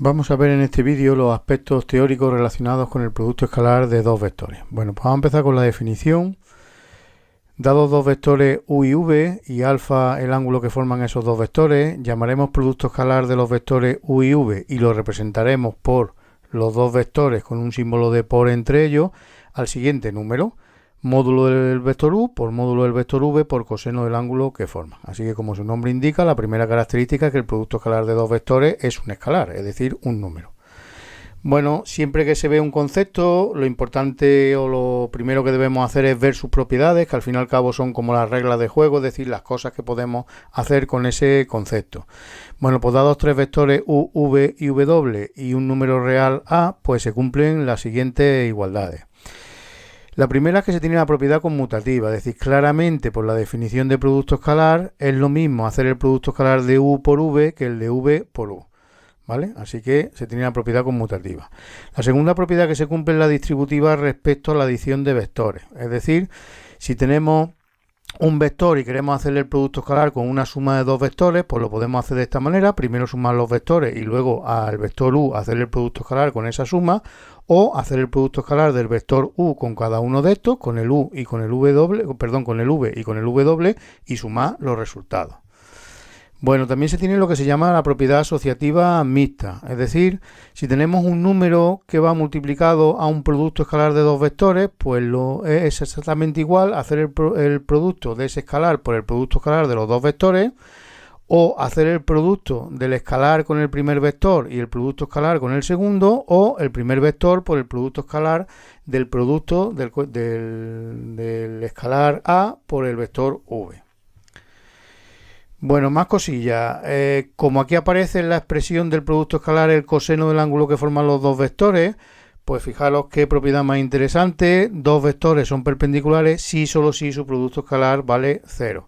Vamos a ver en este vídeo los aspectos teóricos relacionados con el producto escalar de dos vectores. Bueno, pues vamos a empezar con la definición. Dados dos vectores u y v y alfa el ángulo que forman esos dos vectores, llamaremos producto escalar de los vectores u y v y lo representaremos por los dos vectores con un símbolo de por entre ellos al siguiente número: módulo del vector u por módulo del vector v por coseno del ángulo que forman. Así que, como su nombre indica, la primera característica es que el producto escalar de dos vectores es un escalar, es decir, un número. Bueno, siempre que se ve un concepto, lo importante o lo primero que debemos hacer es ver sus propiedades, que al fin y al cabo son como las reglas de juego, es decir, las cosas que podemos hacer con ese concepto. Bueno, pues dados tres vectores u, v y w y un número real a, pues se cumplen las siguientes igualdades. La primera es que se tiene la propiedad conmutativa, es decir, claramente por la definición de producto escalar es lo mismo hacer el producto escalar de u por v que el de v por u, ¿vale? Así que se tiene la propiedad conmutativa. La segunda propiedad que se cumple es la distributiva respecto a la adición de vectores, es decir, si tenemos un vector y queremos hacerle el producto escalar con una suma de dos vectores, pues lo podemos hacer de esta manera: primero sumar los vectores y luego al vector u hacerle el producto escalar con esa suma, o hacer el producto escalar del vector u con cada uno de estos, con el u y con el w, con el v y con el w, y sumar los resultados. Bueno, también se tiene lo que se llama la propiedad asociativa mixta, es decir, si tenemos un número que va multiplicado a un producto escalar de dos vectores, pues es exactamente igual hacer el producto de ese escalar por el producto escalar de los dos vectores, o hacer el producto del escalar con el primer vector y el producto escalar con el segundo, o el primer vector por el producto escalar del producto del escalar a por el vector v. Bueno, más cosillas. Como aquí aparece en la expresión del producto escalar el coseno del ángulo que forman los dos vectores, pues fijaros qué propiedad más interesante: dos vectores son perpendiculares si solo si su producto escalar vale 0.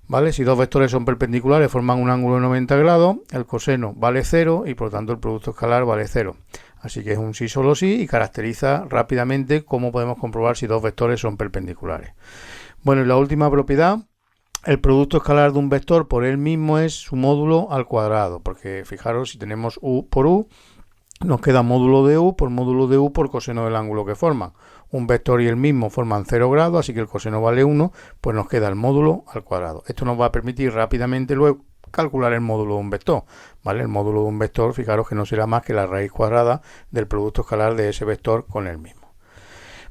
¿Vale? Si dos vectores son perpendiculares, forman un ángulo de 90 grados, el coseno vale 0 y por tanto el producto escalar vale 0. Así que es un sí solo sí y caracteriza rápidamente cómo podemos comprobar si dos vectores son perpendiculares. Bueno, y la última propiedad: el producto escalar de un vector por él mismo es su módulo al cuadrado, porque fijaros, si tenemos u por u, nos queda módulo de u por coseno del ángulo que forman. Un vector y el mismo forman 0 grados, así que el coseno vale 1, pues nos queda el módulo al cuadrado. Esto nos va a permitir rápidamente luego calcular el módulo de un vector, ¿vale? El módulo de un vector, fijaros que no será más que la raíz cuadrada del producto escalar de ese vector con el mismo.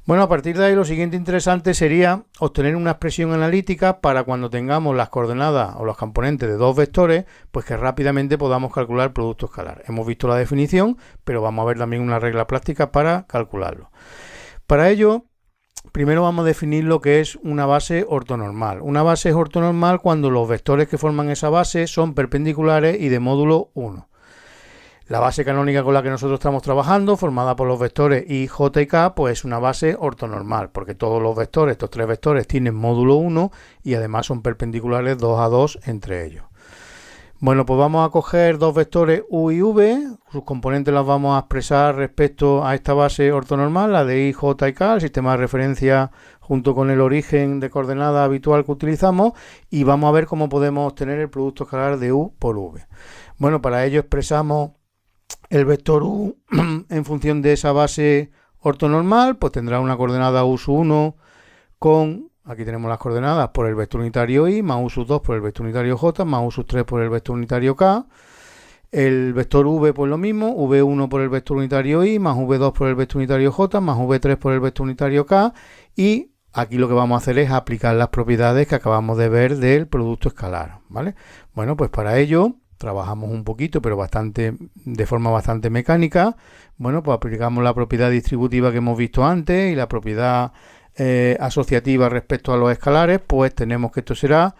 Bueno, a partir de ahí lo siguiente interesante sería obtener una expresión analítica para cuando tengamos las coordenadas o los componentes de dos vectores, pues que rápidamente podamos calcular el producto escalar. Hemos visto la definición, pero vamos a ver también una regla práctica para calcularlo. Para ello, primero vamos a definir lo que es una base ortonormal. Una base es ortonormal cuando los vectores que forman esa base son perpendiculares y de módulo 1. La base canónica con la que nosotros estamos trabajando, formada por los vectores i, j y k, pues es una base ortonormal, porque todos los vectores, estos tres vectores, tienen módulo 1 y además son perpendiculares 2 a 2 entre ellos. Bueno, pues vamos a coger dos vectores u y v, sus componentes las vamos a expresar respecto a esta base ortonormal, la de i, j y k, el sistema de referencia junto con el origen de coordenada habitual que utilizamos, y vamos a ver cómo podemos obtener el producto escalar de u por v. Bueno, para ello expresamos el vector u en función de esa base ortonormal, pues tendrá una coordenada u sub 1 con, aquí tenemos las coordenadas, por el vector unitario i, más u sub 2 por el vector unitario j, más u sub 3 por el vector unitario k. El vector v, pues lo mismo, v1 por el vector unitario i, más v2 por el vector unitario j, más v3 por el vector unitario k. Y aquí lo que vamos a hacer es aplicar las propiedades que acabamos de ver del producto escalar, ¿vale? Bueno, pues para ello trabajamos un poquito, pero de forma bastante mecánica. Bueno, pues aplicamos la propiedad distributiva que hemos visto antes y la propiedad asociativa respecto a los escalares. Pues tenemos que esto será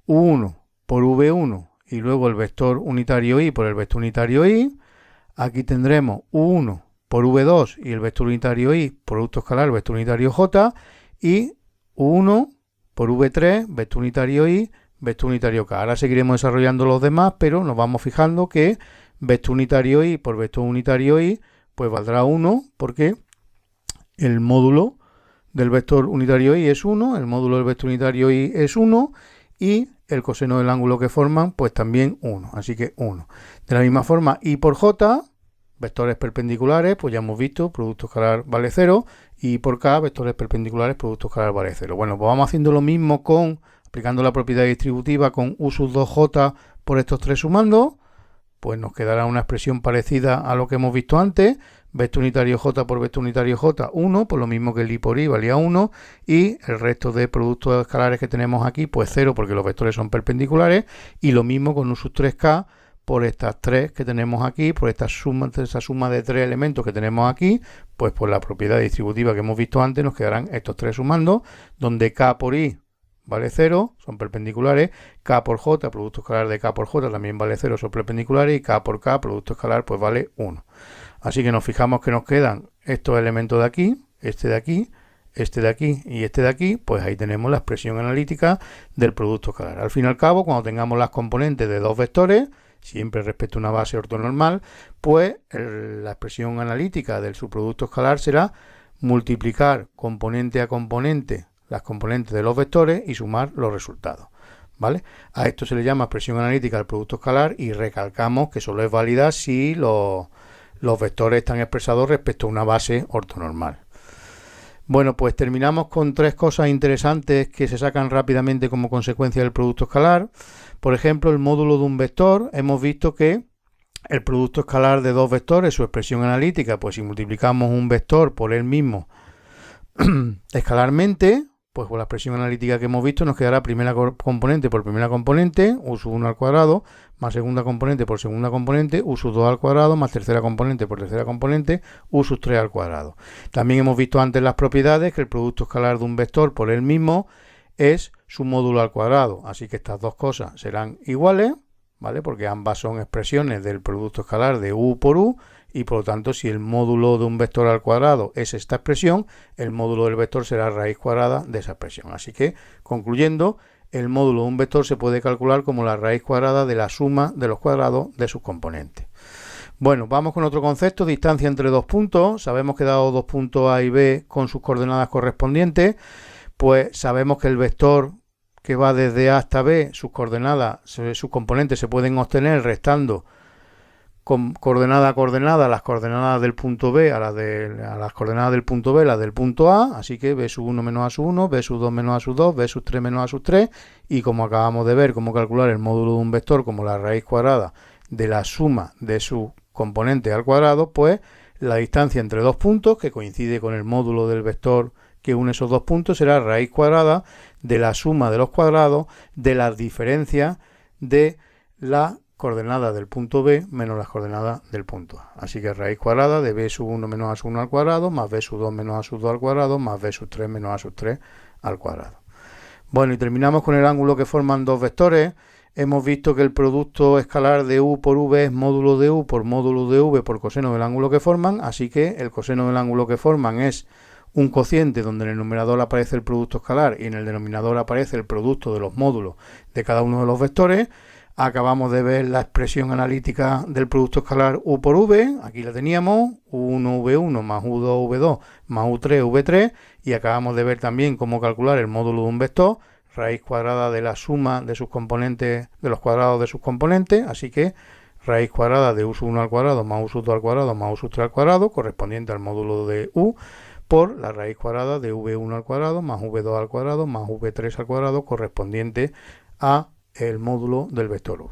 u1 por v1 y luego el vector unitario i por el vector unitario i. Aquí tendremos u1 por v2 y el vector unitario i, producto escalar, vector unitario j, y u1 por v3, vector unitario i, vector unitario k. Ahora seguiremos desarrollando los demás, pero nos vamos fijando que vector unitario i por vector unitario i pues valdrá 1, porque el módulo del vector unitario i es 1, el módulo del vector unitario i es 1, y el coseno del ángulo que forman, pues también 1, así que 1. De la misma forma, I por J, vectores perpendiculares, pues ya hemos visto, producto escalar vale 0, y por K, vectores perpendiculares, producto escalar vale 0. Bueno, pues vamos haciendo lo mismo aplicando la propiedad distributiva con U sub 2J por estos tres sumando, pues nos quedará una expresión parecida a lo que hemos visto antes, vector unitario J por vector unitario J, 1, por lo mismo que el I por I valía 1, y el resto de productos escalares que tenemos aquí, pues 0, porque los vectores son perpendiculares, y lo mismo con U sub 3K por estas tres que tenemos aquí, por esa suma de tres elementos que tenemos aquí, pues por la propiedad distributiva que hemos visto antes, nos quedarán estos tres sumando, donde K por I vale 0, son perpendiculares, K por J, producto escalar de K por J también vale 0, son perpendiculares, y K por K, producto escalar, pues vale 1. Así que nos fijamos que nos quedan estos elementos de aquí, este de aquí, este de aquí y este de aquí, pues ahí tenemos la expresión analítica del producto escalar. Al fin y al cabo, cuando tengamos las componentes de dos vectores, siempre respecto a una base ortonormal, pues la expresión analítica del subproducto escalar será multiplicar componente a componente las componentes de los vectores y sumar los resultados, ¿vale? A esto se le llama expresión analítica del producto escalar y recalcamos que solo es válida si los vectores están expresados respecto a una base ortonormal. Bueno, pues terminamos con tres cosas interesantes que se sacan rápidamente como consecuencia del producto escalar. Por ejemplo, el módulo de un vector. Hemos visto que el producto escalar de dos vectores, su expresión analítica, pues si multiplicamos un vector por él mismo escalarmente, pues con la expresión analítica que hemos visto nos quedará primera componente por primera componente, U sub 1 al cuadrado, más segunda componente por segunda componente, U sub 2 al cuadrado, más tercera componente por tercera componente, U sub 3 al cuadrado. También hemos visto antes las propiedades que el producto escalar de un vector por él mismo es su módulo al cuadrado, así que estas dos cosas serán iguales, ¿vale? Porque ambas son expresiones del producto escalar de U por U, y por lo tanto si el módulo de un vector al cuadrado es esta expresión, el módulo del vector será raíz cuadrada de esa expresión. Así que, concluyendo, el módulo de un vector se puede calcular como la raíz cuadrada de la suma de los cuadrados de sus componentes. Bueno, vamos con otro concepto, distancia entre dos puntos. Sabemos que dado dos puntos A y B con sus coordenadas correspondientes, pues sabemos que el vector que va desde A hasta B, sus coordenadas, sus componentes se pueden obtener restando con coordenada a coordenada las coordenadas del punto B a las coordenadas del punto B, las del punto A, así que B sub 1 menos A sub 1, B sub 2 menos A sub 2, B sub 3 menos A sub 3, y como acabamos de ver cómo calcular el módulo de un vector como la raíz cuadrada de la suma de sus componentes al cuadrado, pues la distancia entre dos puntos, que coincide con el módulo del vector que une esos dos puntos, será raíz cuadrada de la suma de los cuadrados de las diferencias de la coordenada del punto B menos las coordenadas del punto A. Así que raíz cuadrada de B sub 1 menos A sub 1 al cuadrado, más B sub 2 menos A sub 2 al cuadrado, más B sub 3 menos A sub 3 al cuadrado. Bueno, y terminamos con el ángulo que forman dos vectores. Hemos visto que el producto escalar de U por V es módulo de U por módulo de V por coseno del ángulo que forman, así que el coseno del ángulo que forman es un cociente donde en el numerador aparece el producto escalar y en el denominador aparece el producto de los módulos de cada uno de los vectores. Acabamos de ver la expresión analítica del producto escalar U por V, aquí la teníamos, U1V1 más U2V2 más U3V3, y acabamos de ver también cómo calcular el módulo de un vector, raíz cuadrada de la suma de sus componentes, de los cuadrados de sus componentes, así que raíz cuadrada de U sub 1 al cuadrado más U sub 2 al cuadrado más U sub 3 al cuadrado, correspondiente al módulo de U, por la raíz cuadrada de V1 al cuadrado más V2 al cuadrado más V3 al cuadrado, correspondiente a el módulo del vector V.